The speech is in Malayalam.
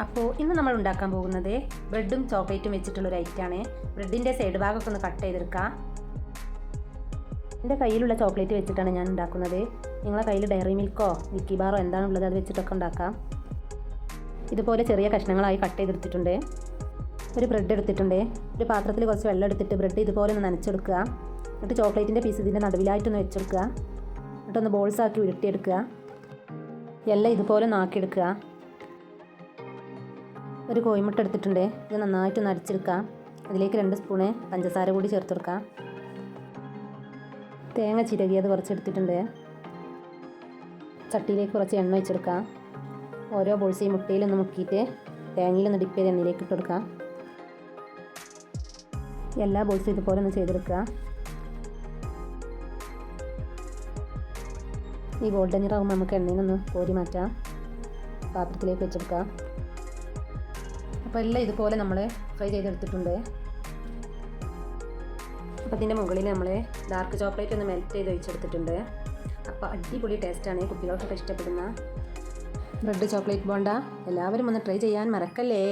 അപ്പോൾ ഇന്ന് നമ്മൾ ഉണ്ടാക്കാൻ പോകുന്നത് ബ്രെഡും ചോക്ലേറ്റും വെച്ചിട്ടുള്ളൊരു ഐറ്റമാണ്. ബ്രെഡിൻ്റെ സൈഡ് ഭാഗമൊക്കെ ഒന്ന് കട്ട് ചെയ്തെടുക്കാം. എൻ്റെ കയ്യിലുള്ള ചോക്ലേറ്റ് വെച്ചിട്ടാണ് ഞാൻ ഉണ്ടാക്കുന്നത്. നിങ്ങളെ കയ്യിൽ ഡയറി മിൽക്കോ മിക്കി ബാറോ എന്താണുള്ളത് അത് വെച്ചിട്ടൊക്കെ ഉണ്ടാക്കാം. ഇതുപോലെ ചെറിയ കഷ്ണങ്ങളായി കട്ട് ചെയ്തെടുത്തിട്ടുണ്ട്. ഒരു ബ്രെഡ് എടുത്തിട്ടുണ്ട്. ഒരു പാത്രത്തിൽ കുറച്ച് വെള്ളം എടുത്തിട്ട് ബ്രെഡ് ഇതുപോലെ ഒന്ന് നനച്ചെടുക്കുക. എന്നിട്ട് ചോക്ലേറ്റിൻ്റെ പീസ് ഇതിൻ്റെ നടുവിലായിട്ടൊന്ന് വെച്ചെടുക്കുക. എന്നിട്ടൊന്ന് ബോൾസാക്കി ഉരുട്ടിയെടുക്കുക. എല്ലാം ഇതുപോലെ ഒന്ന് ആക്കിയെടുക്കുക. ഒരു കോഴിമുട്ട എടുത്തിട്ടുണ്ട്. ഇത് നന്നായിട്ടൊന്ന് അരിച്ചെടുക്കാം. അതിലേക്ക് 2 സ്പൂണ് പഞ്ചസാര കൂടി ചേർത്ത് കൊടുക്കാം. തേങ്ങ ചിരകിയത് കുറച്ച് എടുത്തിട്ടുണ്ട്. ചട്ടിയിലേക്ക് കുറച്ച് എണ്ണ ഒഴിച്ചെടുക്കാം. ഓരോ ബോൾസ് ഈ മുട്ടയിലൊന്ന് മുക്കിയിട്ട് തേങ്ങയിലൊന്ന് ഡിപ്പ് ചെയ്ത് എണ്ണയിലേക്ക് ഇട്ട് കൊടുക്കാം. എല്ലാ ബോൾസും ഇതുപോലെ ഒന്ന് ചെയ്തെടുക്കുക. ഈ ഗോൾഡൻ നിറാകുമ്പോൾ നമുക്ക് എണ്ണയിൽ നിന്ന് കോരി മാറ്റാം. പാത്രത്തിലേക്ക് വെച്ചെടുക്കാം. അപ്പോൾ എല്ലാം ഇതുപോലെ നമ്മൾ ഫ്രൈ ചെയ്തെടുത്തിട്ടുണ്ട്. അപ്പോൾ ഇതിൻ്റെ മുകളിൽ നമ്മൾ ഡാർക്ക് ചോക്ലേറ്റ് ഒന്ന് മെൽറ്റ് ചെയ്ത് ഒഴിച്ചെടുത്തിട്ടുണ്ട്. അപ്പോൾ അടിപൊളി ടേസ്റ്റാണ്, കുട്ടികൾക്കൊക്കെ ഇഷ്ടപ്പെടുന്ന ബ്രെഡ് ചോക്ലേറ്റ് ബോണ്ട. എല്ലാവരും ഒന്ന് ട്രൈ ചെയ്യാൻ മറക്കല്ലേ.